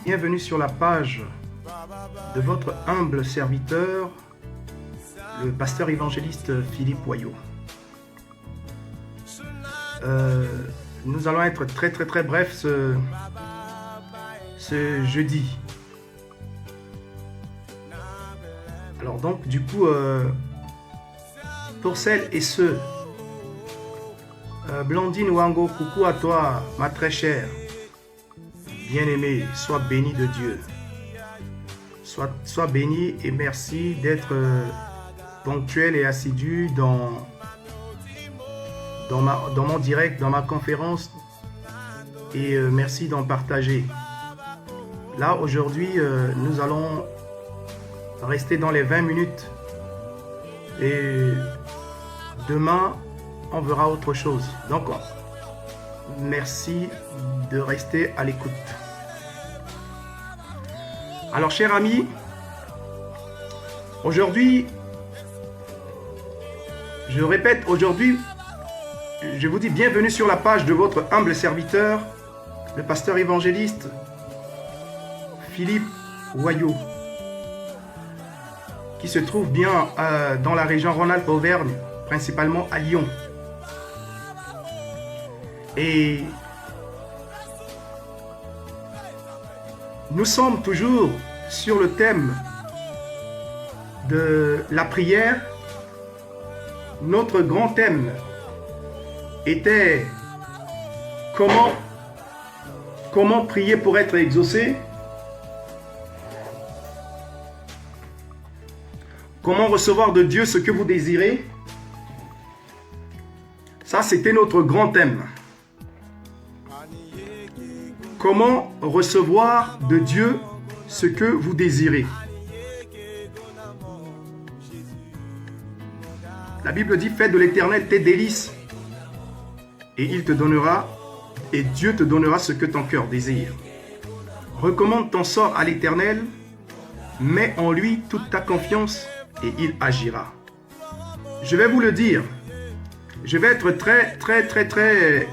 Bienvenue sur la page de votre humble serviteur, le pasteur évangéliste Philippe Wayo. Nous allons être très brefs ce jeudi. Alors donc, du coup, pour celles et ceux, Blandine Wango, coucou à toi, ma très chère, bien-aimée, sois bénie de Dieu. Sois bénie et merci d'être ponctuel et assidu dans mon direct, dans ma conférence, et merci d'en partager. Là, aujourd'hui, nous allons rester dans les 20 minutes et demain, on verra autre chose. Donc, merci de rester à l'écoute. Alors, chers amis, aujourd'hui, je répète, aujourd'hui, je vous dis bienvenue sur la page de votre humble serviteur, le pasteur évangéliste Philippe Wayo, qui se trouve bien dans la région Rhône-Alpes-Auvergne, principalement à Lyon. Et nous sommes toujours sur le thème de la prière. Notre grand thème était comment prier pour être exaucé, comment recevoir de Dieu ce que vous désirez. Ça, c'était notre grand thème. Comment recevoir de Dieu ce que vous désirez. La Bible dit, fais de l'Éternel tes délices et il te donnera, et Dieu te donnera ce que ton cœur désire. Recommande ton sort à l'Éternel, mets en lui toute ta confiance et il agira. Je vais vous le dire, je vais être très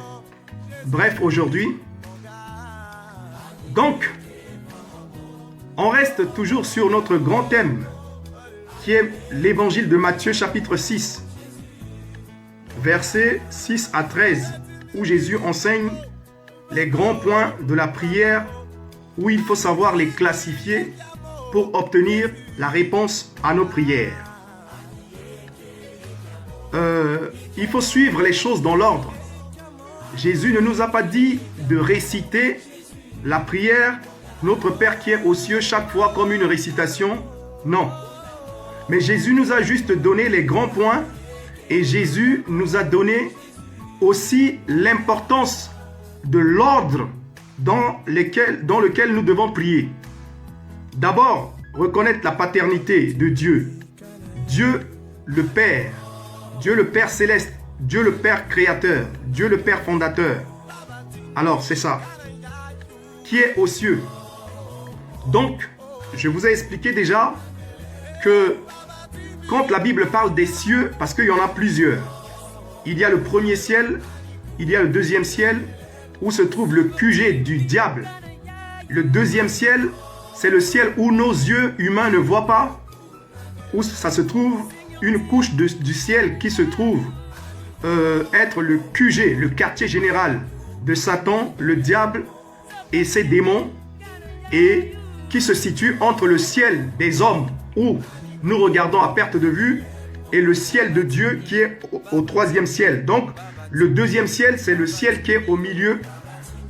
bref aujourd'hui. Donc, on reste toujours sur notre grand thème, qui est l'évangile de Matthieu chapitre 6, versets 6 à 13, où Jésus enseigne les grands points de la prière, où il faut savoir les classifier pour obtenir la réponse à nos prières. Il faut suivre les choses dans l'ordre. Jésus ne nous a pas dit de réciter la prière « Notre Père qui est aux cieux » chaque fois comme une récitation. Non. Mais Jésus nous a juste donné les grands points et Jésus nous a donné aussi l'importance de l'ordre dans lequel nous devons prier. D'abord, reconnaître la paternité de Dieu. Dieu le Père, Dieu le Père céleste, Dieu le Père créateur, Dieu le Père fondateur. Alors, c'est ça. Qui est aux cieux. Donc, je vous ai expliqué déjà que quand la Bible parle des cieux, parce qu'il y en a plusieurs, il y a le premier ciel, il y a le deuxième ciel, où se trouve le QG du diable. Le deuxième ciel, c'est le ciel où nos yeux humains ne voient pas, où ça se trouve une couche du ciel qui se trouve être le QG, le quartier général de Satan, le diable et ses démons, et qui se situe entre le ciel des hommes où nous regardons à perte de vue et le ciel de Dieu qui est au troisième ciel. Donc le deuxième ciel, c'est le ciel qui est au milieu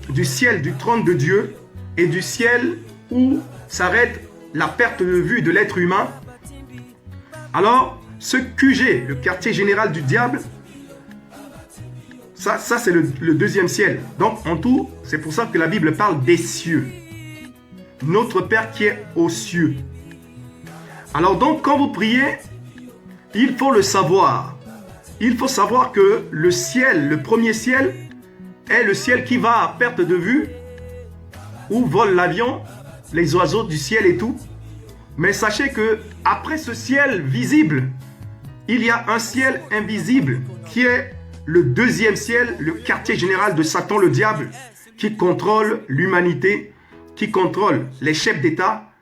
du ciel du trône de Dieu et du ciel où s'arrête la perte de vue de l'être humain. Alors ce QG, le quartier général du diable, ça c'est le deuxième ciel. Donc en tout, c'est pour ça que la Bible parle des cieux. Notre Père qui est aux cieux. Alors donc quand vous priez, il faut le savoir. Il faut savoir que le ciel, le premier ciel, est le ciel qui va à perte de vue, où vole l'avion, les oiseaux du ciel et tout. Mais sachez que après ce ciel visible, il y a un ciel invisible qui est le deuxième ciel, le quartier général de Satan, le diable, qui contrôle l'humanité, qui contrôle les chefs d'État,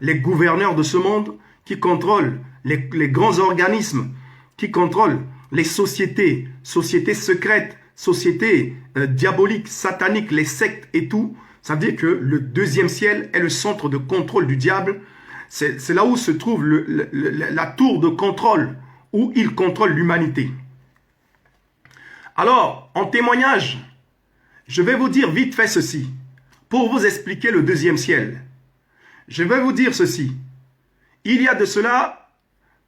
les gouverneurs de ce monde, qui contrôle les grands organismes, qui contrôle les sociétés secrètes, sociétés diaboliques, sataniques, les sectes et tout. Ça veut dire que le deuxième ciel est le centre de contrôle du diable. C'est là où se trouve la tour de contrôle, où il contrôle l'humanité. Alors, en témoignage, je vais vous dire vite fait ceci, pour vous expliquer le deuxième ciel. Je vais vous dire ceci. Il y a de cela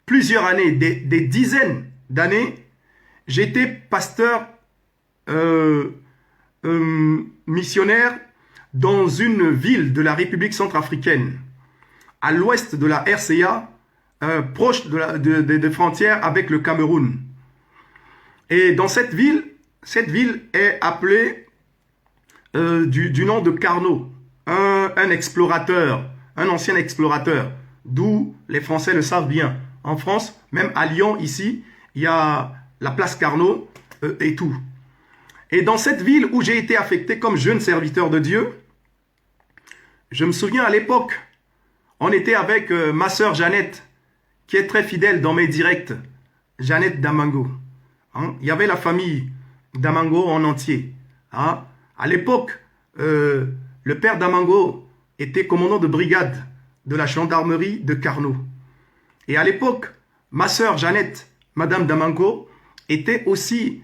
plusieurs années, des dizaines d'années, j'étais pasteur missionnaire dans une ville de la République centrafricaine, à l'ouest de la RCA, proche des frontières avec le Cameroun. Et dans cette ville est appelée du nom de Carnot, un explorateur, un ancien explorateur, d'où les Français le savent bien. En France, même à Lyon, ici, il y a la place Carnot et tout. Et dans cette ville où j'ai été affecté comme jeune serviteur de Dieu, je me souviens à l'époque, on était avec ma sœur Jeannette, qui est très fidèle dans mes directs, Jeannette Damango. Hein? Il y avait la famille Damango en entier. Hein? À l'époque, le père Damango était commandant de brigade de la gendarmerie de Carnot. Et à l'époque, ma sœur Jeannette, Madame Damango, était aussi,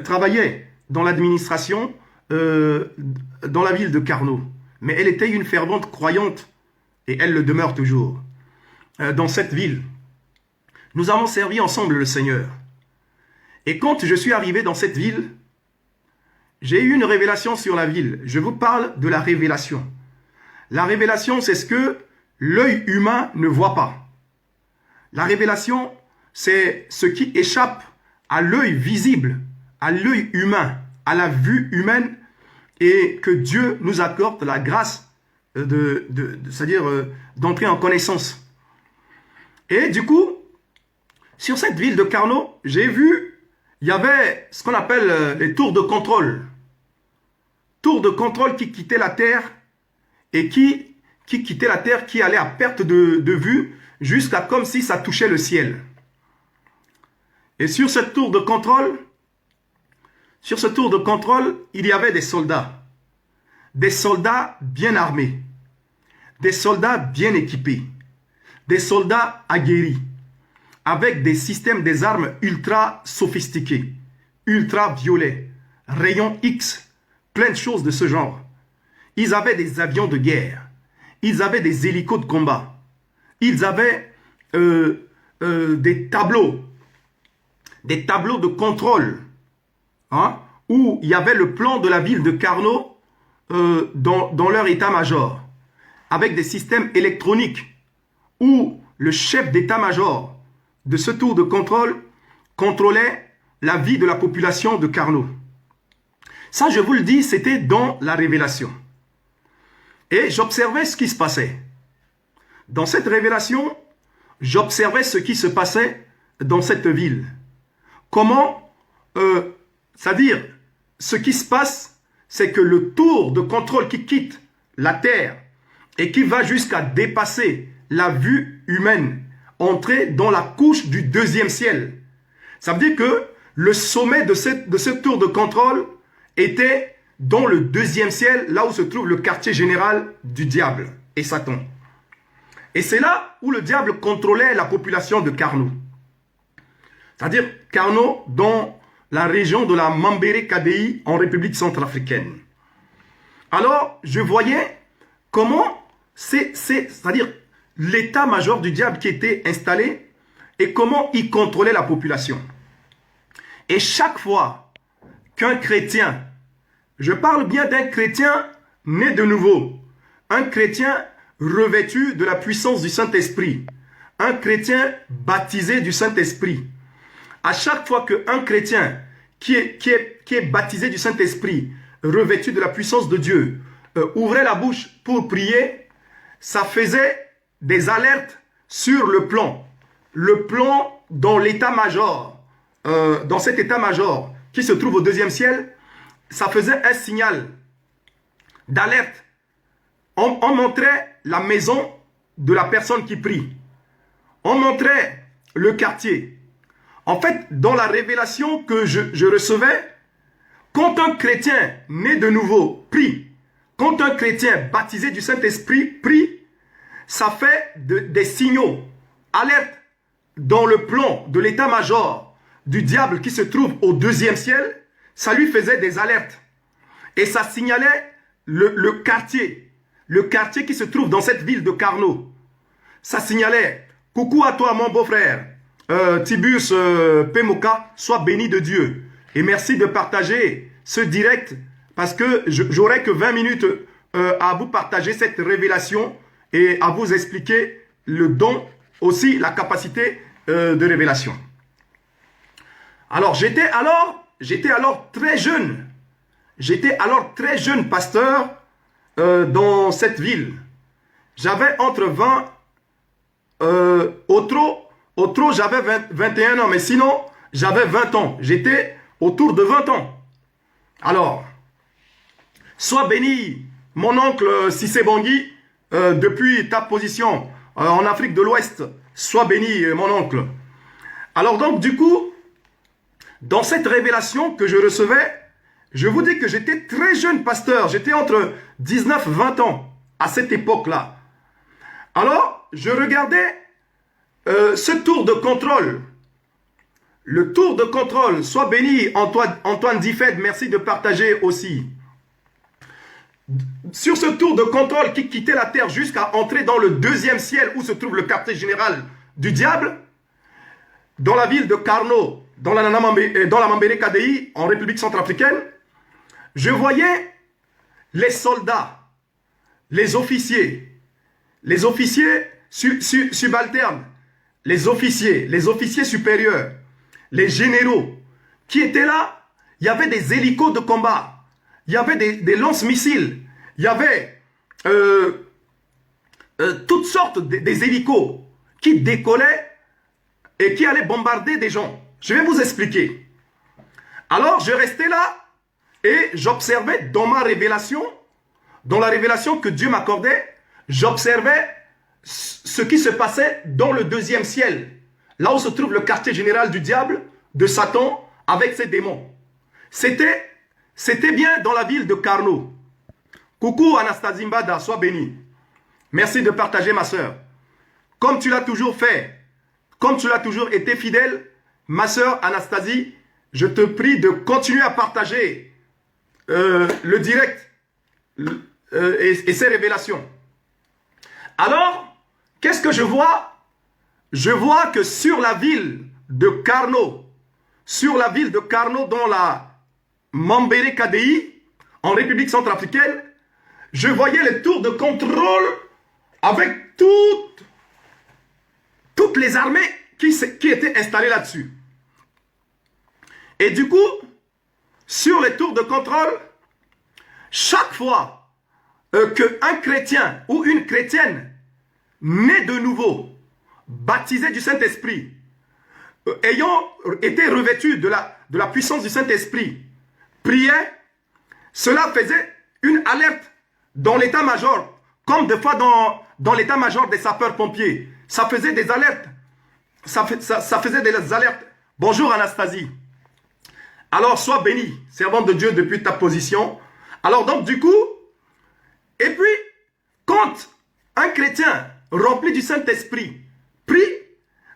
travaillait dans l'administration dans la ville de Carnot. Mais elle était une fervente croyante, et elle le demeure toujours, dans cette ville. Nous avons servi ensemble le Seigneur. Et quand je suis arrivé dans cette ville, j'ai eu une révélation sur la ville. Je vous parle de la révélation. La révélation, c'est ce que l'œil humain ne voit pas. La révélation, c'est ce qui échappe à l'œil visible, à l'œil humain, à la vue humaine, et que Dieu nous accorde la grâce c'est-à-dire d'entrer en connaissance. Et du coup, sur cette ville de Carnot, j'ai vu, il y avait ce qu'on appelle les tours de contrôle. Tours de contrôle qui quittaient la terre et qui quittaient la terre, qui allaient à perte de vue jusqu'à comme si ça touchait le ciel. Et sur cette tour de contrôle, il y avait des soldats bien armés, des soldats bien équipés, des soldats aguerris, avec des systèmes, des armes ultra sophistiquées, ultra violets, rayons X, plein de choses de ce genre. Ils avaient des avions de guerre, ils avaient des hélicos de combat, ils avaient des tableaux de contrôle, hein, où il y avait le plan de la ville de Carnot dans leur état-major, avec des systèmes électroniques, où le chef d'état-major de ce tour de contrôle contrôlait la vie de la population de Carnot. Ça, je vous le dis, c'était dans la révélation. Et j'observais ce qui se passait. Dans cette révélation, j'observais ce qui se passait dans cette ville. Comment, c'est-à-dire, ce qui se passe, c'est que le tour de contrôle qui quitte la terre et qui va jusqu'à dépasser la vue humaine, entrer dans la couche du deuxième ciel. Ça veut dire que le sommet de ce tour de contrôle était dans le deuxième ciel, là où se trouve le quartier général du diable et Satan. Et c'est là où le diable contrôlait la population de Carnot. C'est-à-dire Carnot dans la région de la Mambere-Kadéi en République centrafricaine. Alors, je voyais comment c'est-à-dire l'état-major du diable qui était installé et comment il contrôlait la population. Et chaque fois qu'un chrétien, je parle bien d'un chrétien né de nouveau, un chrétien revêtu de la puissance du Saint-Esprit, un chrétien baptisé du Saint-Esprit, à chaque fois qu'un chrétien qui est baptisé du Saint-Esprit, revêtu de la puissance de Dieu, ouvrait la bouche pour prier, ça faisait des alertes sur le plan dans l'état-major dans cet état-major qui se trouve au deuxième ciel, ça faisait un signal d'alerte. On montrait la maison de la personne qui prie. On montrait le quartier. En fait, dans la révélation que je recevais, quand un chrétien né de nouveau prie, quand un chrétien baptisé du Saint-Esprit prie, ça fait des signaux, alerte dans le plan de l'état-major du diable qui se trouve au deuxième ciel. Ça lui faisait des alertes. Et ça signalait le quartier qui se trouve dans cette ville de Carnot. Ça signalait, coucou à toi mon beau-frère, Tiburce Pemoka, sois béni de Dieu. Et merci de partager ce direct, parce que j'aurai que 20 minutes à vous partager cette révélation et à vous expliquer le don, aussi la capacité de révélation. Alors, j'étais alors très jeune. J'étais alors très jeune pasteur dans cette ville. J'avais entre 20... au trop, j'avais 21 ans, mais sinon, j'avais 20 ans. J'étais autour de 20 ans. Alors, sois béni, mon oncle Sissé Bangui, depuis ta position en Afrique de l'Ouest. Sois béni, mon oncle. Alors donc, du coup, dans cette révélation que je recevais, je vous dis que j'étais très jeune pasteur. J'étais entre 19 et 20 ans à cette époque-là. Alors, je regardais ce tour de contrôle. Le tour de contrôle, sois béni Antoine Diffed, merci de partager aussi. Sur ce tour de contrôle qui quittait la terre jusqu'à entrer dans le deuxième ciel où se trouve le quartier général du diable, dans la ville de Carnot, dans la Mambéré KDI, en République centrafricaine, je voyais les soldats, les officiers subalternes, les officiers supérieurs, les généraux qui étaient là. Il y avait des hélicos de combat, il y avait des lance-missiles, il y avait toutes sortes des hélicos qui décollaient et qui allaient bombarder des gens. Je vais vous expliquer. Alors je restais là et j'observais dans ma révélation, dans la révélation que Dieu m'accordait, j'observais ce qui se passait dans le deuxième ciel, là où se trouve le quartier général du diable, de Satan, avec ses démons. C'était bien dans la ville de Carnot. Coucou Anastasie Mbada, sois bénie. Merci de partager ma soeur. Comme tu l'as toujours fait, comme tu l'as toujours été fidèle, ma soeur Anastasie, je te prie de continuer à partager le direct et ses révélations. Alors, qu'est-ce que je vois? Je vois que sur la ville de Carnot, dans la Mambéré KDI, en République centrafricaine, je voyais les tours de contrôle avec toutes les armées qui étaient installées là-dessus. Et du coup, sur les tours de contrôle, chaque fois qu'un chrétien ou une chrétienne né de nouveau, baptisé du Saint-Esprit, ayant été revêtu de la puissance du Saint-Esprit, priait, cela faisait une alerte dans l'état-major, comme des fois dans l'état-major des sapeurs-pompiers. Ça faisait des alertes. Ça faisait des alertes. Bonjour Anastasie. Alors sois béni, servante de Dieu depuis ta position. Alors donc du coup, et puis, quand un chrétien rempli du Saint-Esprit prie,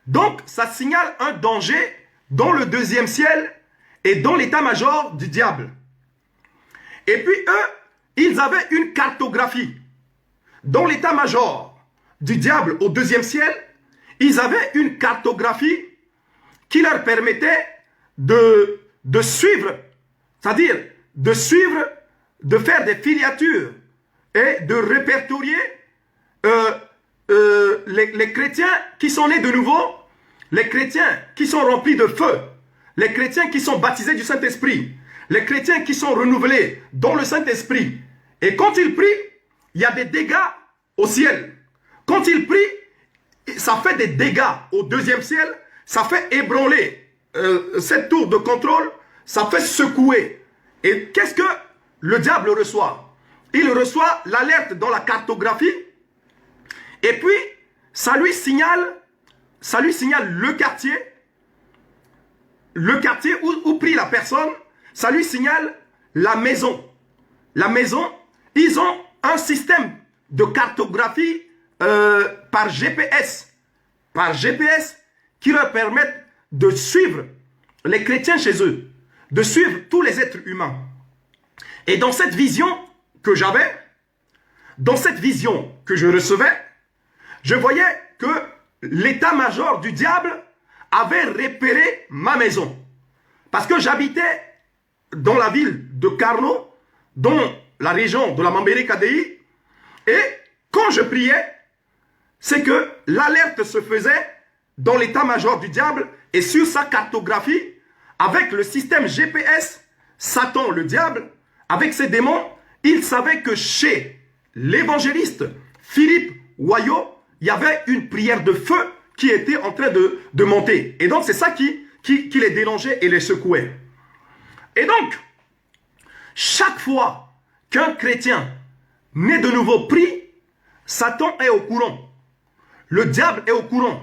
donc ça signale un danger dans le deuxième ciel et dans l'état-major du diable. Et puis eux, ils avaient une cartographie. Dans l'état-major du diable au deuxième ciel, ils avaient une cartographie qui leur permettait de suivre, c'est-à-dire de suivre, de faire des filiatures et de répertorier les chrétiens qui sont nés de nouveau, les chrétiens qui sont remplis de feu, les chrétiens qui sont baptisés du Saint-Esprit, les chrétiens qui sont renouvelés dans le Saint-Esprit. Et quand ils prient, il y a des dégâts au ciel. Quand ils prient, ça fait des dégâts au deuxième ciel, ça fait ébranler cette tour de contrôle, ça fait secouer. Et qu'est-ce que le diable reçoit? Il reçoit l'alerte dans la cartographie. Et puis, ça lui signale le quartier où prie la personne. Ça lui signale la maison. La maison, ils ont un système de cartographie par GPS. Par GPS qui leur permettent de suivre les chrétiens chez eux, de suivre tous les êtres humains. Et dans cette vision que j'avais, dans cette vision que je recevais, je voyais que l'état-major du diable avait repéré ma maison. Parce que j'habitais dans la ville de Carno, dans la région de la Mambéré-Kadéi, et quand je priais, c'est que l'alerte se faisait dans l'état-major du diable et sur sa cartographie, avec le système GPS, Satan, le diable, avec ses démons, il savait que chez l'évangéliste Philippe Wayo, il y avait une prière de feu qui était en train de monter. Et donc, c'est ça qui les dérangeait et les secouait. Et donc, chaque fois qu'un chrétien né de nouveau prie, Satan est au courant. Le diable est au courant.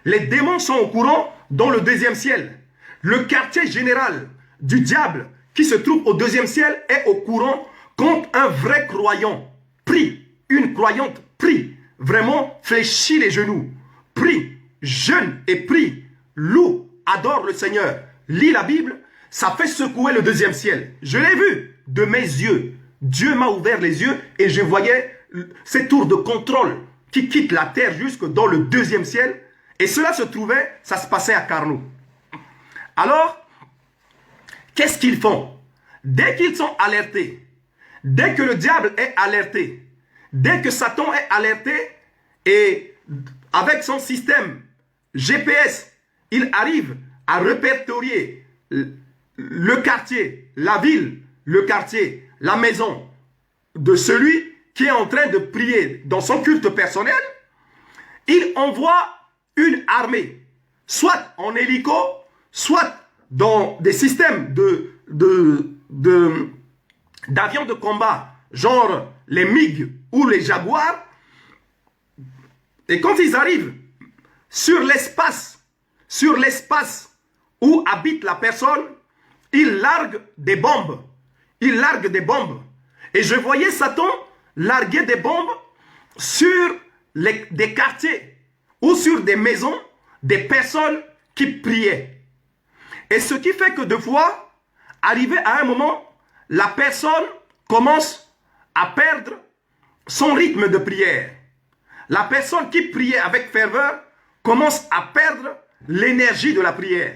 Les démons sont au courant dans le deuxième ciel. Le quartier général du diable qui se trouve au deuxième ciel est au courant quand un vrai croyant prie, une croyante prie, vraiment fléchit les genoux, prie, jeûne et prie, loue, adore le Seigneur, lit la Bible, ça fait secouer le deuxième ciel. Je l'ai vu de mes yeux. Dieu m'a ouvert les yeux et je voyais ces tours de contrôle qui quittent la terre jusque dans le deuxième ciel. Et cela se trouvait, ça se passait à Carno. Alors, qu'est-ce qu'ils font? Dès qu'ils sont alertés, dès que le diable est alerté, dès que Satan est alerté, et avec son système GPS, il arrive à répertorier le quartier, la ville, le quartier, la maison de celui qui est en train de prier dans son culte personnel, il envoie une armée, soit en hélico, soit dans des systèmes d'avions de combat, genre les MiG ou les Jaguars. Et quand ils arrivent sur l'espace où habite la personne, ils larguent des bombes. Ils larguent des bombes. Et je voyais Satan larguer des bombes sur des quartiers ou sur des maisons des personnes qui priaient. Et ce qui fait que des fois, arrivé à un moment, la personne commence à perdre son rythme de prière. La personne qui priait avec ferveur commence à perdre l'énergie de la prière.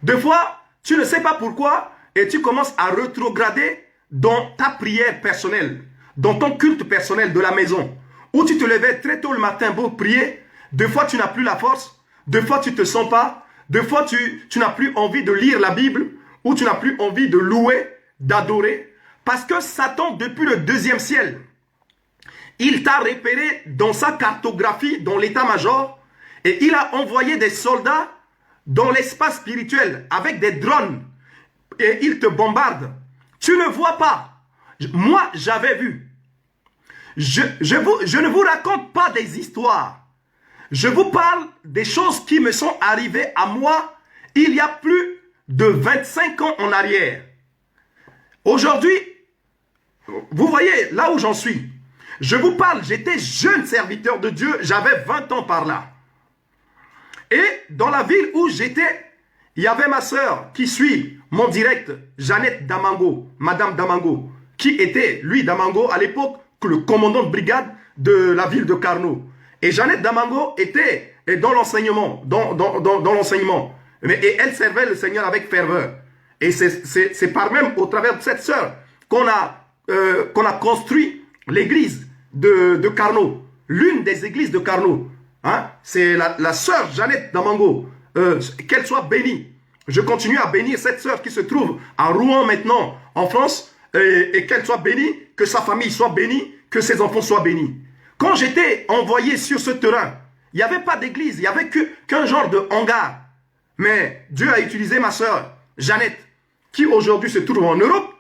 Des fois, tu ne sais pas pourquoi et tu commences à rétrograder dans ta prière personnelle, dans ton culte personnel de la maison, où tu te levais très tôt le matin pour prier. Des fois, tu n'as plus la force. Des fois, tu ne te sens pas. Des fois, tu n'as plus envie de lire la Bible ou tu n'as plus envie de louer, d'adorer. Parce que Satan, depuis le deuxième ciel, il t'a repéré dans sa cartographie, dans l'état-major, et il a envoyé des soldats dans l'espace spirituel avec des drones. Et il te bombarde. Tu ne vois pas. Moi, j'avais vu. Je ne vous raconte pas des histoires. Je vous parle des choses qui me sont arrivées à moi il y a plus de 25 ans en arrière. Aujourd'hui, vous voyez là où j'en suis. Je vous parle, j'étais jeune serviteur de Dieu, j'avais 20 ans par là. Et dans la ville où j'étais, il y avait ma sœur qui suit mon direct, Jeannette Damango, Madame Damango, qui était, lui Damango, à l'époque, le commandant de brigade de la ville de Carno. Et Jeannette Damango était dans l'enseignement, dans l'enseignement. Et elle servait le Seigneur avec ferveur. Et c'est par même au travers de cette sœur qu'on a construit l'église de Carno. L'une des églises de Carno. Hein? C'est la sœur Jeannette Damango. Qu'elle soit bénie. Je continue à bénir cette sœur qui se trouve à Rouen maintenant, en France. Et qu'elle soit bénie, que sa famille soit bénie, que ses enfants soient bénis. Quand j'étais envoyé sur ce terrain, il n'y avait pas d'église, il n'y avait qu'un genre de hangar. Mais Dieu a utilisé ma sœur Jeannette, qui aujourd'hui se trouve en Europe,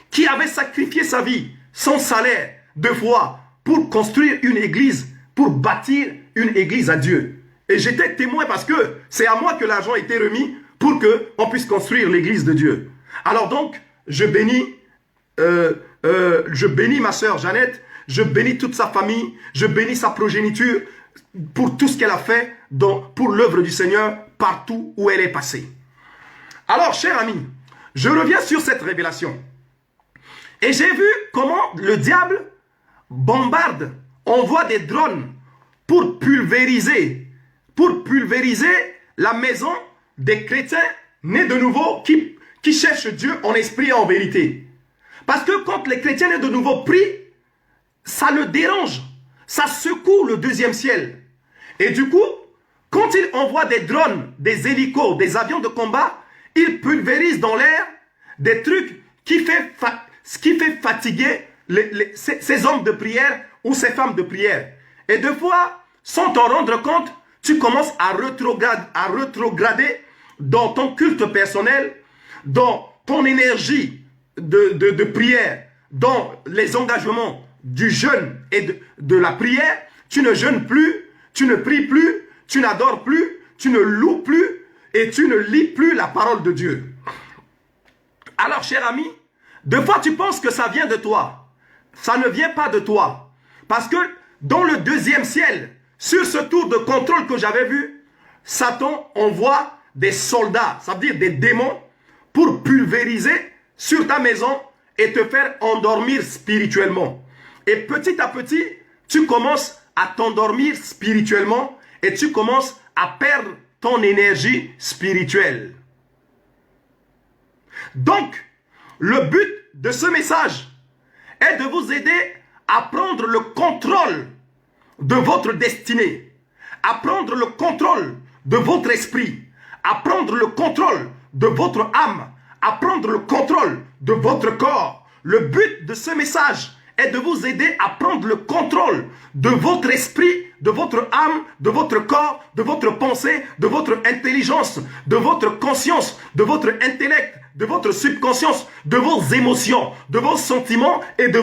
qui avait sacrifié sa vie, son salaire, 2 fois, pour construire une église, pour bâtir une église à Dieu. Et j'étais témoin parce que c'est à moi que l'argent a été remis pour qu'on puisse construire l'église de Dieu. Alors donc, je bénis ma sœur Jeannette, je bénis toute sa famille, je bénis sa progéniture pour tout ce qu'elle a fait pour l'œuvre du Seigneur partout où elle est passée. Alors, chers amis, je reviens sur cette révélation. Et j'ai vu comment le diable bombarde, envoie des drones pour pulvériser la maison des chrétiens nés de nouveau qui cherchent Dieu en esprit et en vérité. Parce que quand les chrétiens nés de nouveau prient, ça le dérange, ça secoue le 2e ciel. Et du coup, quand il envoie des drones, des hélicos, des avions de combat, il pulvérise dans l'air des trucs qui fait fatiguer ces hommes de prière ou ces femmes de prière. Et 2 fois, sans t'en rendre compte, tu commences à rétrograder dans ton culte personnel, dans ton énergie de prière, dans les engagements du jeûne et de la prière. Tu ne jeûnes plus, tu ne pries plus, tu n'adores plus, tu ne loues plus et tu ne lis plus la parole de Dieu. Alors, cher ami, 2 fois tu penses que ça vient de toi. Ça ne vient pas de toi. Parce que dans le 2e ciel, sur ce tour de contrôle que j'avais vu, Satan envoie des soldats, ça veut dire des démons, pour pulvériser sur ta maison et te faire endormir spirituellement. Et petit à petit, tu commences à t'endormir spirituellement et tu commences à perdre ton énergie spirituelle. Donc, le but de ce message est de vous aider à prendre le contrôle de votre destinée, à prendre le contrôle de votre esprit, à prendre le contrôle de votre âme, à prendre le contrôle de votre corps. Le but de ce message est de vous aider à prendre le contrôle de votre esprit, de votre âme, de votre corps, de votre pensée, de votre intelligence, de votre conscience, de votre intellect, de votre subconscience, de vos émotions, de vos sentiments et de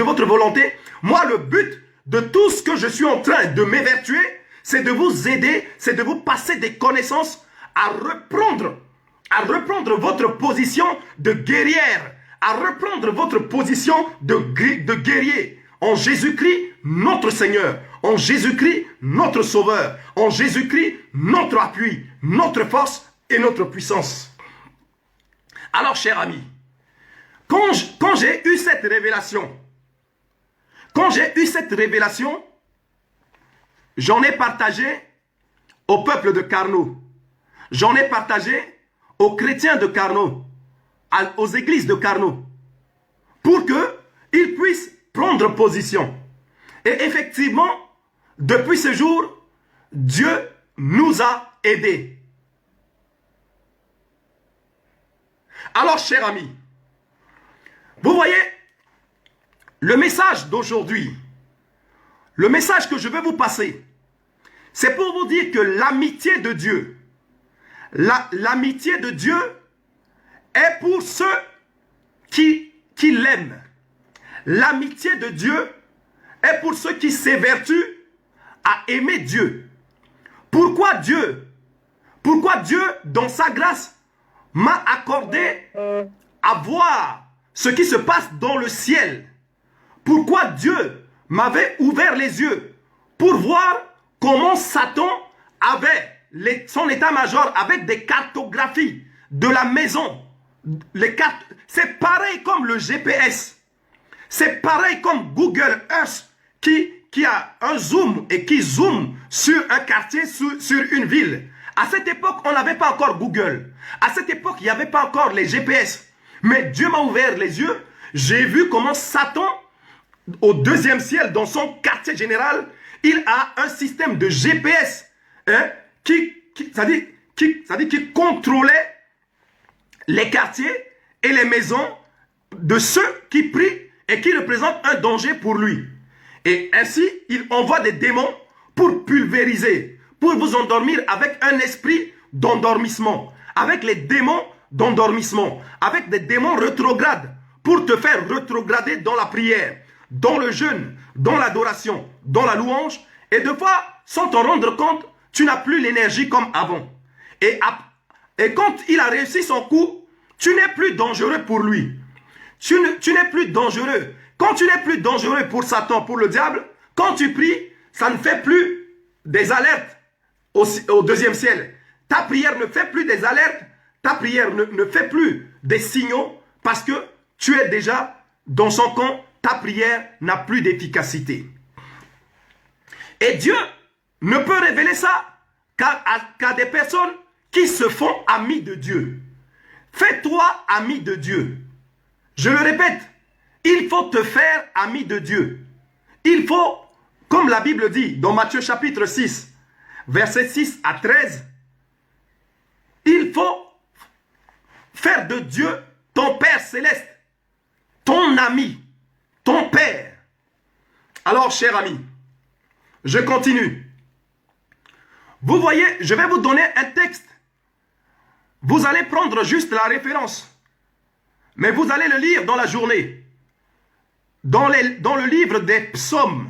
votre volonté. Moi, le but de tout ce que je suis en train de m'évertuer, c'est de vous aider, c'est de vous passer des connaissances à reprendre votre position de guerrière, à reprendre votre position de guerrier en Jésus-Christ, notre Seigneur, en Jésus-Christ, notre Sauveur, en Jésus-Christ, notre appui, notre force et notre puissance. Alors, chers amis, quand j'ai eu cette révélation, j'en ai partagé au peuple de Carnot. J'en ai partagé aux chrétiens de Carnot, aux églises de Carnot, pour qu'ils puissent prendre position. Et effectivement, depuis ce jour, Dieu nous a aidés. Alors, chers amis, vous voyez, le message d'aujourd'hui, le message que je vais vous passer, c'est pour vous dire que l'amitié de Dieu, l'amitié de Dieu est pour ceux qui l'aiment. L'amitié de Dieu est pour ceux qui s'évertuent à aimer Dieu. Pourquoi Dieu, dans sa grâce, m'a accordé à voir ce qui se passe dans le ciel? Pourquoi Dieu m'avait ouvert les yeux pour voir comment Satan avait son état-major avec des cartographies de la maison. C'est pareil comme le GPS. C'est pareil comme Google Earth qui a un zoom et qui zoome sur un quartier, sur une ville. À cette époque, on n'avait pas encore Google. À cette époque, il n'y avait pas encore les GPS. Mais Dieu m'a ouvert les yeux. J'ai vu comment Satan, au 2e ciel, dans son quartier général, il a un système de GPS qui contrôlait les quartiers et les maisons de ceux qui prient et qui représentent un danger pour lui. Et ainsi, il envoie des démons pour pulvériser, pour vous endormir avec un esprit d'endormissement, avec les démons d'endormissement, avec des démons rétrogrades, pour te faire rétrograder dans la prière, dans le jeûne, dans l'adoration, dans la louange, et de fois, sans t'en rendre compte, tu n'as plus l'énergie comme avant. Et quand il a réussi son coup, tu n'es plus dangereux pour lui. Tu n'es plus dangereux. Quand tu n'es plus dangereux pour Satan, pour le diable, quand tu pries, ça ne fait plus des alertes au deuxième ciel. Ta prière ne fait plus des alertes, ta prière ne fait plus des signaux parce que tu es déjà dans son camp, ta prière n'a plus d'efficacité. Et Dieu ne peut révéler ça qu'à des personnes qui se font amis de Dieu. Fais-toi ami de Dieu. Je le répète, il faut te faire ami de Dieu. Il faut, comme la Bible dit dans Matthieu chapitre 6, versets 6 à 13, il faut faire de Dieu ton Père céleste, ton ami, ton Père. Alors, cher ami, je continue. Vous voyez, je vais vous donner un texte. Vous allez prendre juste la référence. Mais vous allez le lire dans la journée. Dans le livre des psaumes.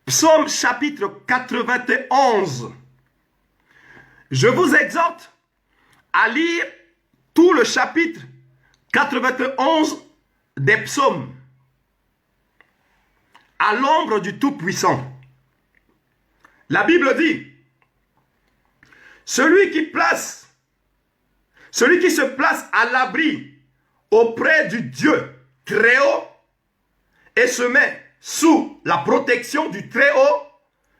Psaume chapitre 91. Je vous exhorte à lire tout le chapitre 91 des psaumes. À l'ombre du Tout-Puissant. La Bible dit, celui qui se place à l'abri auprès du Dieu très haut et se met sous la protection du très haut,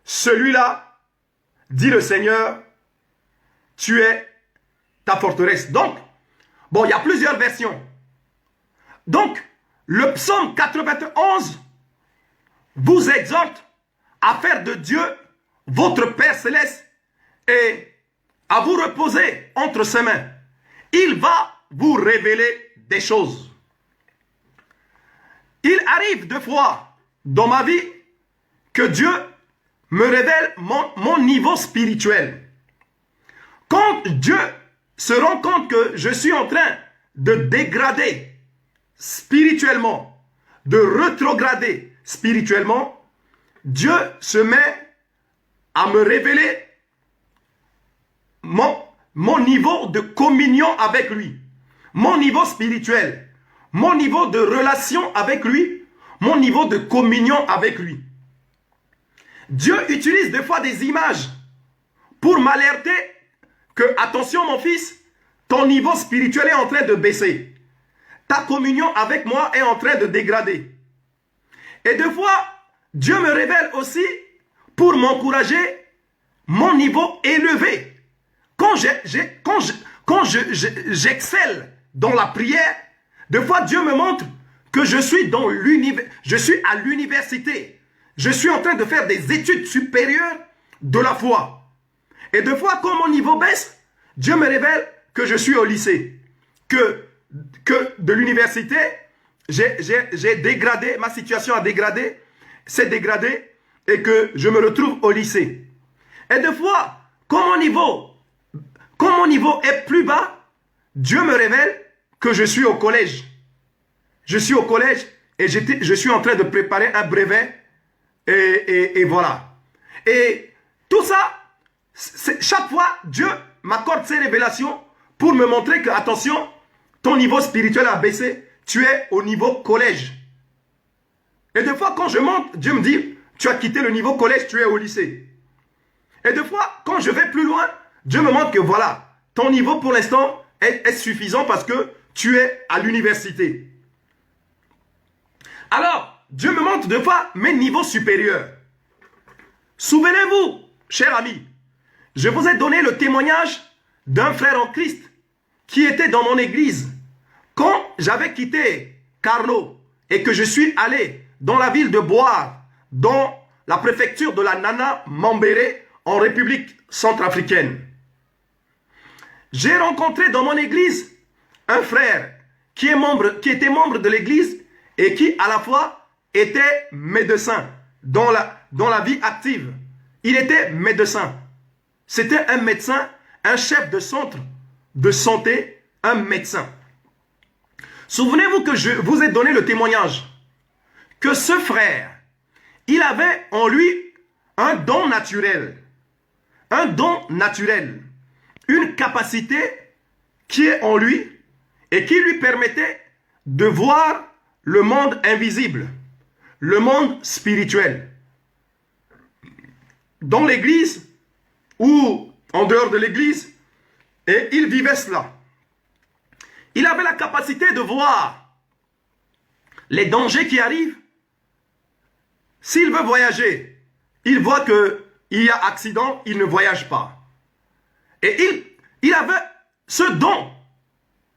celui-là, dit le Seigneur, tu es ta forteresse. Donc, bon, il y a plusieurs versions. Donc, le psaume 91 vous exhorte à faire de Dieu votre Père céleste et à vous reposer entre ses mains. Il va vous révéler des choses. Il arrive deux fois dans ma vie que Dieu me révèle mon niveau spirituel. Quand Dieu se rend compte que je suis en train de dégrader spirituellement, de rétrograder spirituellement, Dieu se met à me révéler mon niveau de communion avec lui, mon niveau spirituel, mon niveau de relation avec lui, mon niveau de communion avec lui. Dieu utilise des fois des images pour m'alerter que, attention mon fils, ton niveau spirituel est en train de baisser. Ta communion avec moi est en train de dégrader. Et des fois, Dieu me révèle aussi pour m'encourager mon niveau élevé. Quand j'excelle dans la prière, des fois Dieu me montre que je suis à l'université. Je suis en train de faire des études supérieures de la foi. Et des fois, quand mon niveau baisse, Dieu me révèle que je suis au lycée. Que de l'université, j'ai dégradé, ma situation a dégradé, s'est dégradée, et que je me retrouve au lycée. Et des fois, quand mon niveau est plus bas, Dieu me révèle que je suis au collège. Je suis au collège et je suis en train de préparer un brevet. Et voilà. Et tout ça, chaque fois, Dieu m'accorde ces révélations pour me montrer que, attention, ton niveau spirituel a baissé, tu es au niveau collège. Et des fois, quand je monte, Dieu me dit, tu as quitté le niveau collège, tu es au lycée. Et des fois, quand je vais plus loin, Dieu me montre que voilà, ton niveau pour l'instant est suffisant parce que tu es à l'université. Alors, Dieu me montre des fois mes niveaux supérieurs. Souvenez-vous, cher ami, je vous ai donné le témoignage d'un frère en Christ qui était dans mon église. Quand j'avais quitté Carlo et que je suis allé dans la ville de Boar, dans la préfecture de la Nana Mambéré, en République centrafricaine. J'ai rencontré dans mon église un frère qui était membre de l'église et qui à la fois était médecin dans la vie active. Il était médecin. C'était un médecin, un chef de centre de santé, un médecin. Souvenez-vous que je vous ai donné le témoignage que ce frère, il avait en lui un don naturel. Un don naturel. Une capacité qui est en lui et qui lui permettait de voir le monde invisible, le monde spirituel. Dans l'église ou en dehors de l'église, et il vivait cela. Il avait la capacité de voir les dangers qui arrivent. S'il veut voyager, il voit qu'il y a accident, il ne voyage pas. Et il avait ce don,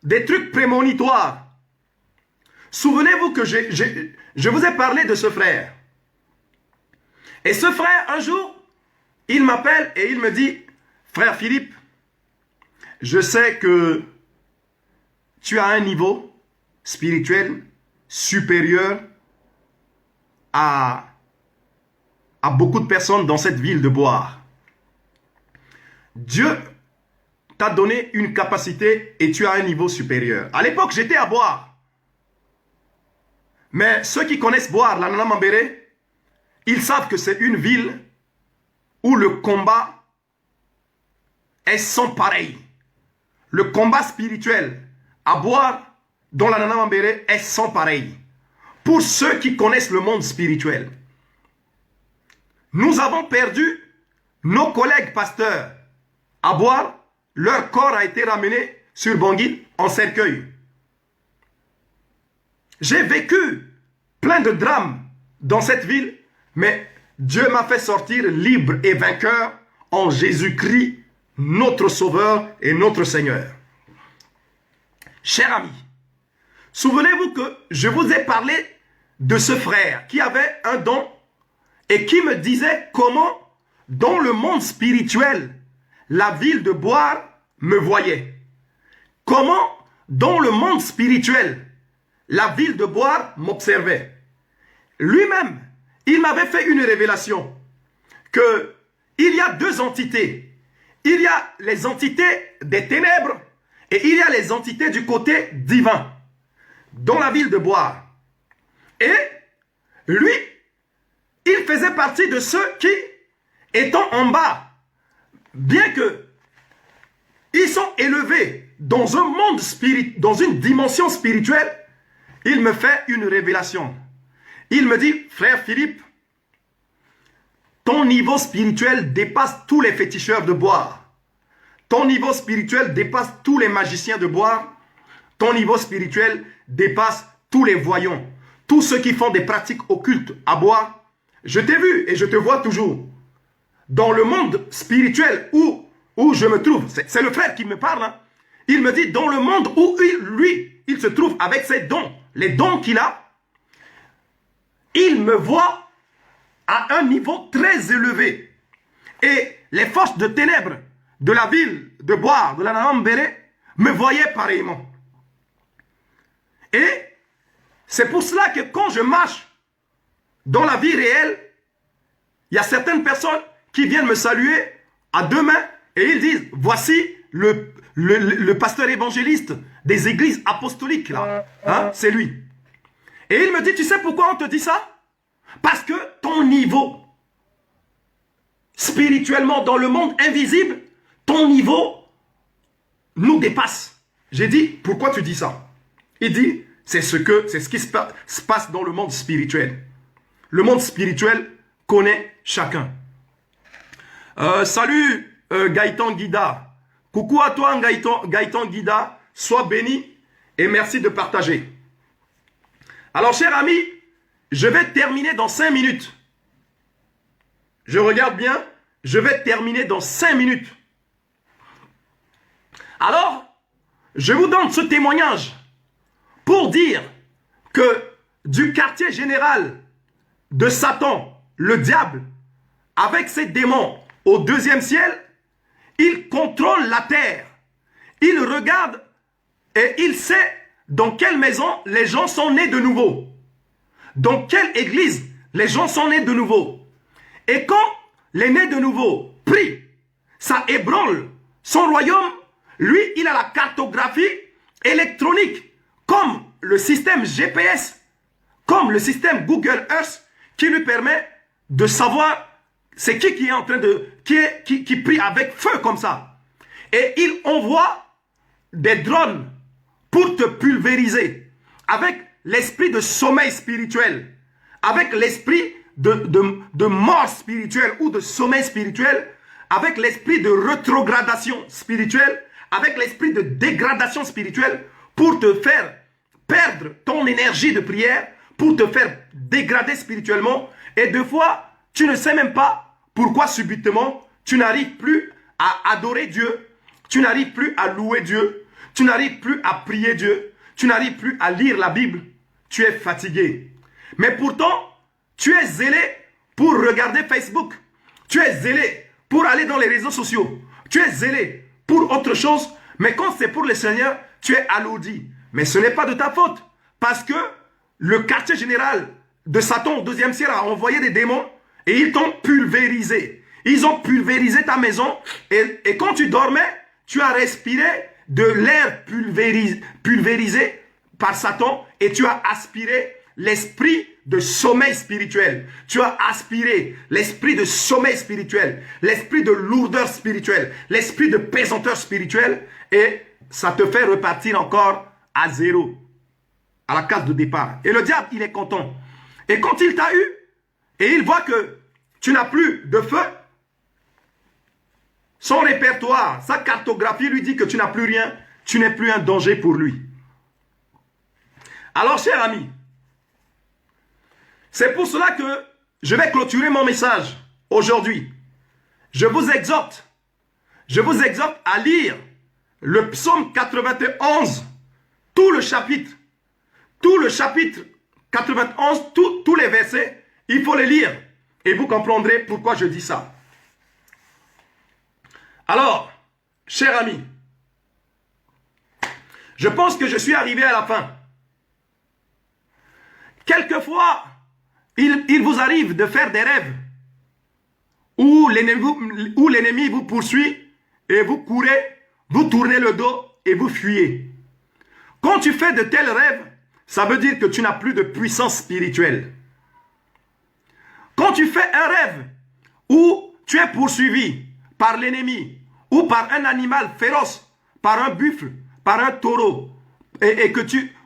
des trucs prémonitoires. Souvenez-vous que je vous ai parlé de ce frère. Et ce frère, un jour, il m'appelle et il me dit, « Frère Philippe, je sais que tu as un niveau spirituel supérieur à beaucoup de personnes dans cette ville de Boire. Dieu t'a donné une capacité et tu as un niveau supérieur. » À l'époque, j'étais à Boire. Mais ceux qui connaissent Boire, la Nana Mambéré, ils savent que c'est une ville où le combat est sans pareil. Le combat spirituel à Boire, dans la Nana Mambéré, est sans pareil. Pour ceux qui connaissent le monde spirituel. Nous avons perdu nos collègues pasteurs à Boire. Leur corps a été ramené sur Bangui en cercueil. J'ai vécu plein de drames dans cette ville, mais Dieu m'a fait sortir libre et vainqueur en Jésus-Christ, notre Sauveur et notre Seigneur. Chers amis, souvenez-vous que je vous ai parlé de ce frère qui avait un don et qui me disait comment, dans le monde spirituel, la ville de Boire me voyait. Comment, dans le monde spirituel, la ville de Boire m'observait. Lui-même, il m'avait fait une révélation que il y a deux entités. Il y a les entités des ténèbres et il y a les entités du côté divin dans la ville de Boire. Et lui, il faisait partie de ceux qui, étant en bas, bien que ils sont élevés dans un monde spirituel, dans une dimension spirituelle, il me fait une révélation. Il me dit, frère Philippe, ton niveau spirituel dépasse tous les féticheurs de Boire. Ton niveau spirituel dépasse tous les magiciens de Boire. Ton niveau spirituel dépasse tous les voyants. Tous ceux qui font des pratiques occultes à Boire. Je t'ai vu et je te vois toujours. Dans le monde spirituel où je me trouve, c'est le frère qui me parle. Hein. Il me dit, dans le monde où il se trouve avec ses dons, les dons qu'il a, il me voit à un niveau très élevé. Et les forces de ténèbres de la ville de Boire, de la Nana Mambéré, me voyaient pareillement. Et c'est pour cela que quand je marche dans la vie réelle, il y a certaines personnes qui viennent me saluer à deux mains et ils disent, voici le pasteur évangéliste des églises apostoliques, là. Hein, c'est lui. Et il me dit, tu sais pourquoi on te dit ça? Parce que ton niveau, spirituellement, dans le monde invisible, ton niveau nous dépasse. J'ai dit, pourquoi tu dis ça? Il dit, c'est ce qui se passe dans le monde spirituel. Le monde spirituel connaît chacun. Salut Gaëtan Guida. Coucou à toi Gaëtan Guida. Sois béni et merci de partager. Alors chers amis, je vais terminer dans 5 minutes. Je regarde bien, je vais terminer dans 5 minutes. Alors, je vous donne ce témoignage pour dire que du quartier général de Satan, le diable, avec ses démons au deuxième ciel, il contrôle la terre. Il regarde et il sait dans quelle maison les gens sont nés de nouveau. Dans quelle église les gens sont nés de nouveau. Et quand les nés de nouveau prient, ça ébranle son royaume. Lui, il a la cartographie électronique, comme le système GPS, comme le système Google Earth, qui lui permet de savoir c'est qui est en train de, qui prie avec feu comme ça. Et il envoie des drones pour te pulvériser avec l'esprit de sommeil spirituel, avec l'esprit de mort spirituelle ou de sommeil spirituel, avec l'esprit de rétrogradation spirituelle, avec l'esprit de dégradation spirituelle, pour te faire perdre ton énergie de prière, pour te faire dégrader spirituellement. Et deux fois, tu ne sais même pas pourquoi subitement, tu n'arrives plus à adorer Dieu, tu n'arrives plus à louer Dieu, tu n'arrives plus à prier Dieu, tu n'arrives plus à lire la Bible, tu es fatigué. Mais pourtant, tu es zélé pour regarder Facebook, tu es zélé pour aller dans les réseaux sociaux, tu es zélé pour autre chose, mais quand c'est pour le Seigneur, tu es alourdi. Mais ce n'est pas de ta faute, parce que le quartier général de Satan au deuxième ciel a envoyé des démons et ils t'ont pulvérisé. Ils ont pulvérisé ta maison et quand tu dormais, tu as respiré de l'air pulvérisé par Satan et tu as aspiré l'esprit de sommeil spirituel. Tu as aspiré l'esprit de sommeil spirituel, l'esprit de lourdeur spirituelle, l'esprit de pesanteur spirituelle et ça te fait repartir encore à zéro, à la case de départ. Et le diable, il est content. Et quand il t'a eu, et il voit que tu n'as plus de feu, son répertoire, sa cartographie lui dit que tu n'as plus rien, tu n'es plus un danger pour lui. Alors, cher ami, c'est pour cela que je vais clôturer mon message aujourd'hui. Je vous exhorte à lire le psaume 91, tout le chapitre 91, tous les versets, il faut les lire et vous comprendrez pourquoi je dis ça. Alors, cher ami, je pense que je suis arrivé à la fin. Quelquefois, il vous arrive de faire des rêves où l'ennemi vous poursuit et vous courez, vous tournez le dos et vous fuyez. Quand tu fais de tels rêves, ça veut dire que tu n'as plus de puissance spirituelle. Quand tu fais un rêve où tu es poursuivi par l'ennemi ou par un animal féroce, par un buffle, par un taureau,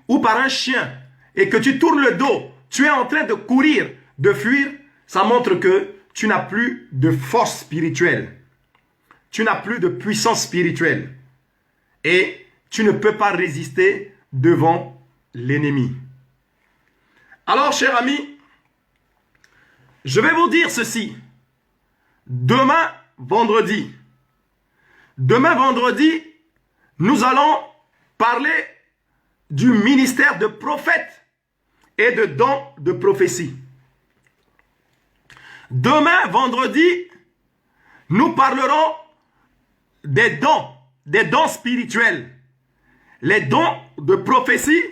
ou par un chien, et que tu tournes le dos, tu es en train de courir, de fuir, ça montre que tu n'as plus de force spirituelle. Tu n'as plus de puissance spirituelle. Et tu ne peux pas résister devant l'ennemi. Alors, cher ami, je vais vous dire ceci. Demain, vendredi, nous allons parler du ministère de prophète et de dons de prophétie. Demain, vendredi, nous parlerons des dons spirituels, les dons de prophétie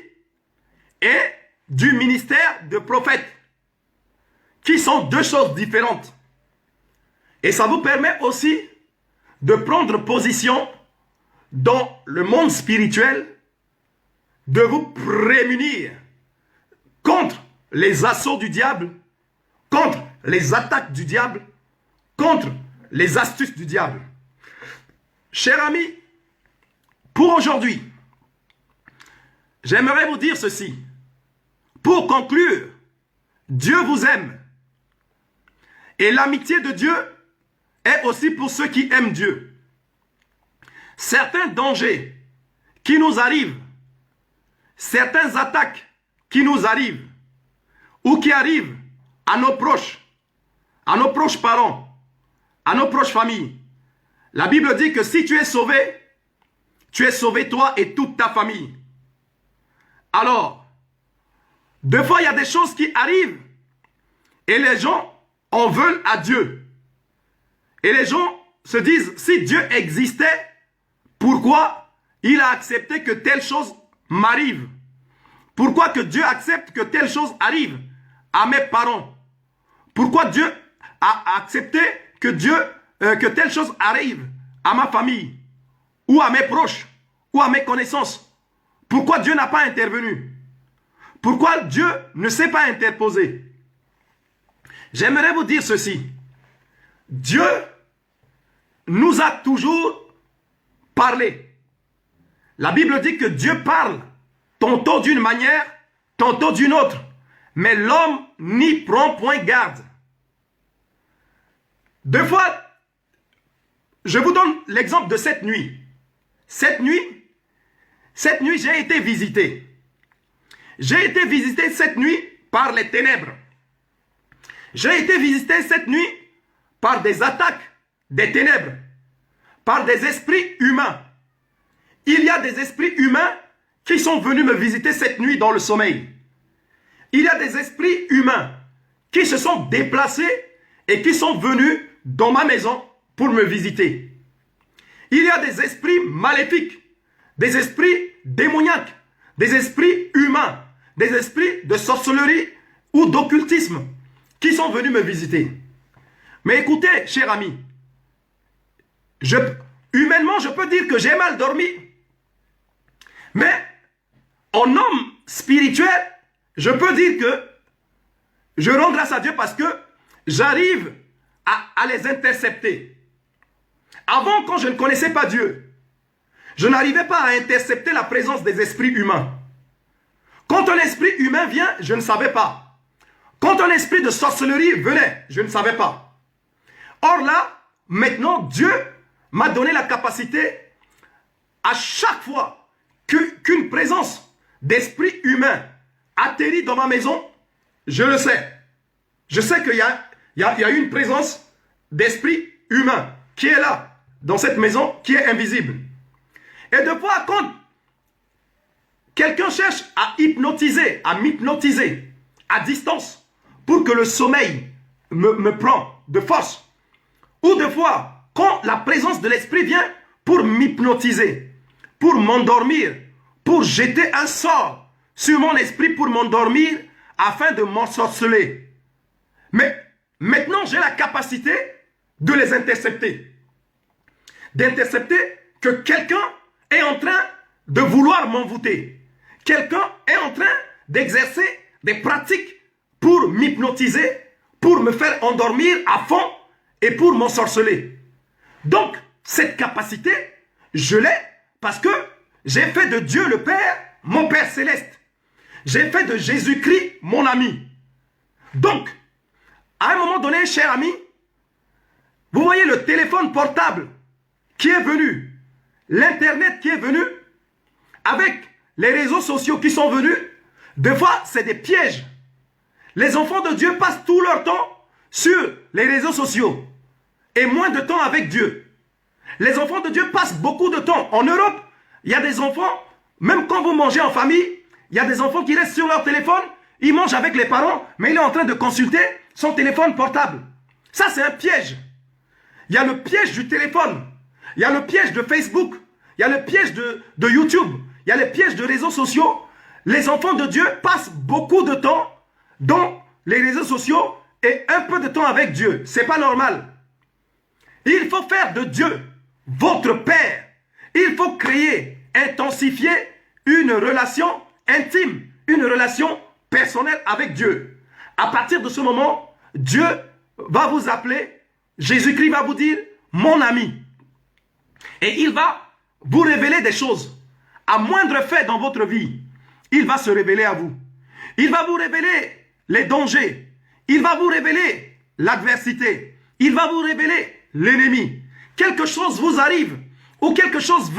et du ministère de prophète, qui sont deux choses différentes. Et ça vous permet aussi de prendre position dans le monde spirituel, de vous prémunir contre les assauts du diable, contre les attaques du diable, contre les astuces du diable. Chers amis, pour aujourd'hui, j'aimerais vous dire ceci. Pour conclure, Dieu vous aime. Et l'amitié de Dieu est aussi pour ceux qui aiment Dieu. Certains dangers qui nous arrivent, certaines attaques qui nous arrivent, ou qui arrivent à nos proches parents, à nos proches familles. La Bible dit que si tu es sauvé toi et toute ta famille. Alors, des fois il y a des choses qui arrivent et les gens en veulent à Dieu. Et les gens se disent, si Dieu existait, pourquoi il a accepté que telle chose m'arrive? Pourquoi que Dieu accepte que telle chose arrive à mes parents? Pourquoi Dieu a accepté que telle chose arrive à ma famille, ou à mes proches, ou à mes connaissances? Pourquoi Dieu n'a pas intervenu? Pourquoi Dieu ne s'est pas interposé? J'aimerais vous dire ceci. Dieu nous a toujours parlé. La Bible dit que Dieu parle tantôt d'une manière, tantôt d'une autre. Mais l'homme n'y prend point garde. Deux fois, je vous donne l'exemple de cette nuit. Cette nuit, j'ai été visité. J'ai été visité cette nuit par les ténèbres. J'ai été visité cette nuit par des attaques des ténèbres, par des esprits humains. Il y a des esprits humains qui sont venus me visiter cette nuit dans le sommeil. Il y a des esprits humains qui se sont déplacés et qui sont venus dans ma maison pour me visiter. Il y a des esprits maléfiques, des esprits démoniaques, des esprits humains, des esprits de sorcellerie ou d'occultisme qui sont venus me visiter. Mais écoutez, cher ami, humainement, je peux dire que j'ai mal dormi. Mais en homme spirituel, je peux dire que je rends grâce à Dieu parce que j'arrive à les intercepter. Avant, quand je ne connaissais pas Dieu, je n'arrivais pas à intercepter la présence des esprits humains. Quand un esprit humain vient, je ne savais pas. Quand un esprit de sorcellerie venait, je ne savais pas. Or là, maintenant, Dieu m'a donné la capacité, à chaque fois qu'une présence d'esprit humain atterrit dans ma maison, je le sais. Je sais qu'il y a une présence d'esprit humain qui est là, dans cette maison, qui est invisible. Et de fois, quand quelqu'un cherche à m'hypnotiser à distance pour que le sommeil me prend de force, ou de fois, quand la présence de l'esprit vient pour m'hypnotiser, pour m'endormir, pour jeter un sort sur mon esprit pour m'endormir afin de m'ensorceler. Mais maintenant, j'ai la capacité de les intercepter. D'intercepter que quelqu'un est en train de vouloir m'envoûter. Quelqu'un est en train d'exercer des pratiques pour m'hypnotiser, pour me faire endormir à fond et pour m'ensorceler. Donc, cette capacité, je l'ai parce que j'ai fait de Dieu le Père mon Père céleste. J'ai fait de Jésus-Christ mon ami. Donc, à un moment donné, cher ami, vous voyez le téléphone portable qui est venu, l'Internet qui est venu, avec les réseaux sociaux qui sont venus, des fois, c'est des pièges. Les enfants de Dieu passent tout leur temps sur les réseaux sociaux et moins de temps avec Dieu. Les enfants de Dieu passent beaucoup de temps. En Europe, il y a des enfants, même quand vous mangez en famille, il y a des enfants qui restent sur leur téléphone, ils mangent avec les parents, mais il est en train de consulter son téléphone portable. Ça, c'est un piège. Il y a le piège du téléphone. Il y a le piège de Facebook. Il y a le piège de YouTube. Il y a les pièges de réseaux sociaux. Les enfants de Dieu passent beaucoup de temps dans les réseaux sociaux et un peu de temps avec Dieu. C'est pas normal. Il faut faire de Dieu votre Père. Il faut créer, intensifier une relation intime, une relation personnelle avec Dieu. À partir de ce moment, Dieu va vous appeler, Jésus-Christ va vous dire, mon ami. Et il va vous révéler des choses. À moindre fait dans votre vie, il va se révéler à vous. Il va vous révéler les dangers. Il va vous révéler l'adversité. Il va vous révéler l'ennemi. Quelque chose vous arrive ou quelque chose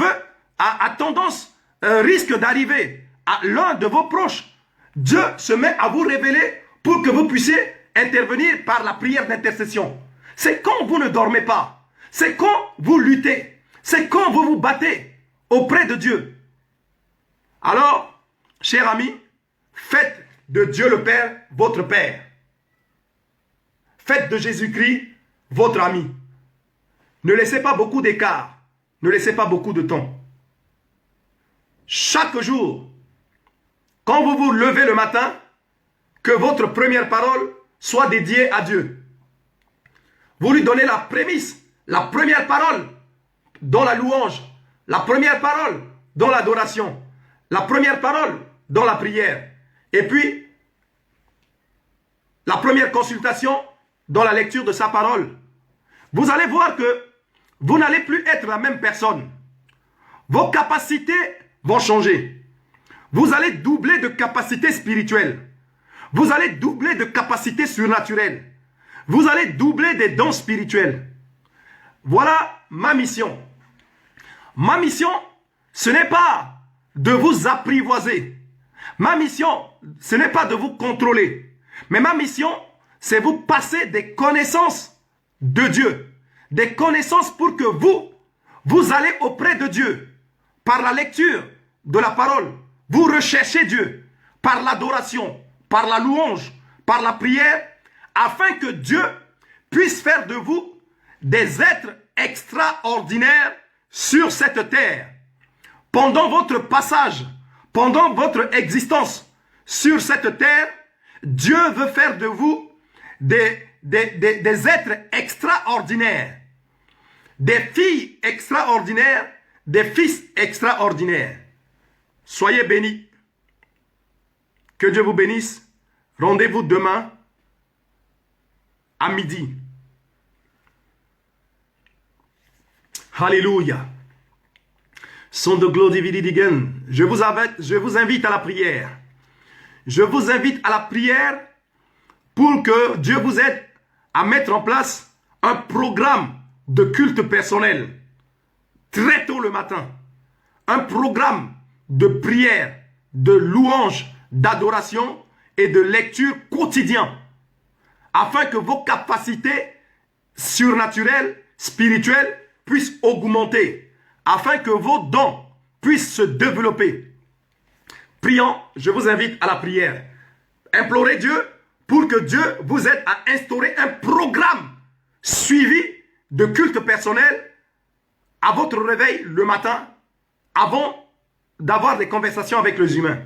risque d'arriver à l'un de vos proches. Dieu se met à vous révéler pour que vous puissiez intervenir par la prière d'intercession. C'est quand vous ne dormez pas. C'est quand vous luttez. C'est quand vous vous battez auprès de Dieu. Alors, chers amis, faites de Dieu le Père votre Père. Faites de Jésus-Christ votre ami. Ne laissez pas beaucoup d'écart. Ne laissez pas beaucoup de temps. Chaque jour, quand vous vous levez le matin, que votre première parole soit dédiée à Dieu. Vous lui donnez la prémisse, la première parole dans la louange. La première parole dans l'adoration. La première parole dans la prière. Et puis, la première consultation dans la lecture de sa parole. Vous allez voir que vous n'allez plus être la même personne. Vos capacités vont changer. Vous allez doubler de capacités spirituelles. Vous allez doubler de capacités surnaturelles. Vous allez doubler des dons spirituels. Voilà ma mission. Ma mission, ce n'est pas de vous apprivoiser. Ma mission, ce n'est pas de vous contrôler. Mais ma mission, c'est vous passer des connaissances de Dieu. Des connaissances pour que vous allez auprès de Dieu. Par la lecture de la parole, vous recherchez Dieu. Par l'adoration, par la louange, par la prière, afin que Dieu puisse faire de vous des êtres extraordinaires sur cette terre. Pendant votre passage, pendant votre existence sur cette terre, Dieu veut faire de vous des êtres extraordinaires, des filles extraordinaires, des fils extraordinaires. Soyez bénis. Que Dieu vous bénisse. Rendez-vous demain à midi. Alléluia. Son de gloire divine. Je vous invite à la prière. Je vous invite à la prière pour que Dieu vous aide à mettre en place un programme de culte personnel très tôt le matin. Un programme de prière, de louange, d'adoration et de lecture quotidien afin que vos capacités surnaturelles, spirituelles puissent augmenter, afin que vos dons puissent se développer. Prions, je vous invite à la prière. Implorez Dieu pour que Dieu vous aide à instaurer un programme suivi de culte personnel à votre réveil le matin avant d'avoir des conversations avec les humains.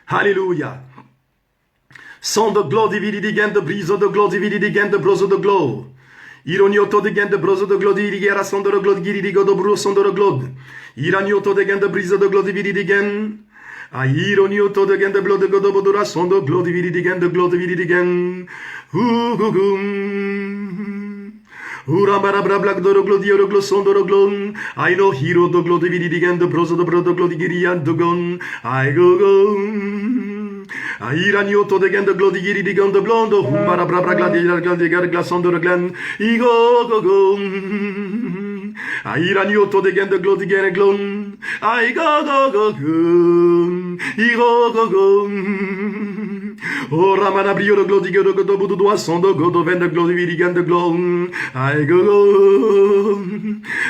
Alléluia. Son de gloire dividi digen de briso de gloire dividi digen de broso de gloire. Ironioto de gen de broso de gloire dividi gera son de gloire giri digo de bro son de gloire. Ironioto de gen de briso de gloire dividi digen. Ironioto de gen de blood de godo bodura son de gloire dividi digen de gloire dividi digen. Urambara black do glodio do gloson do glon. I know hero do glow dividi digen de broso de bro de glory giri and do gon. I go. Iranioto de gen de glodi giri de gon de blondo. Humbara brabra gladiator gladiator glason do glen. I go. Iranioto de gen de glodi gen glon. I go. I go. Oh ramana brio de glodi go do budu do son do go do ven de glodi vidi gen de glon. I go.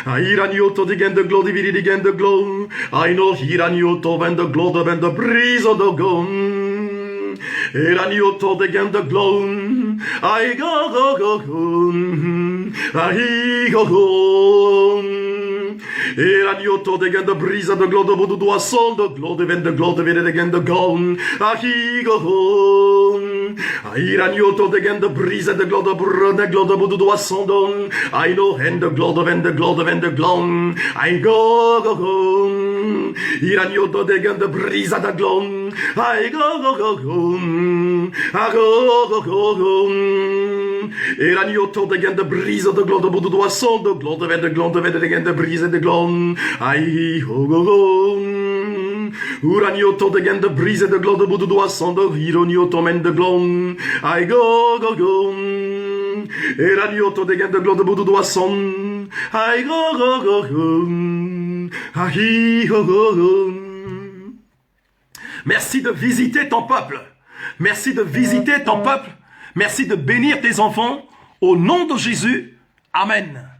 Iranioto de gen de glodi vidi de gen de glon. I know Iranioto ven de glodo ven de briso do gon. Iranioto de gen de glon. I go. I go. Iranioto de gen de brisa de glodo budu do son do glodo ven de glodo vidi de gen de gon. I go. Iranioto de gen de brisa de glodo bro de glodo budu do son don. I know hen de glodo ven de glon. I go. Iranioto de gen de brisa de glon. I go. Iranioto de gen de brisa de glodo budu do son do glodo ven de gen de brisa de glon. I go. Uranioto de gen de brise de glodo budu do son do ironioto men de glon. I go. Iranioto de gen de glodo budu do son. I go. I go. Merci de visiter ton peuple. Merci de visiter ton peuple. Merci de bénir tes enfants. Au nom de Jésus. Amen.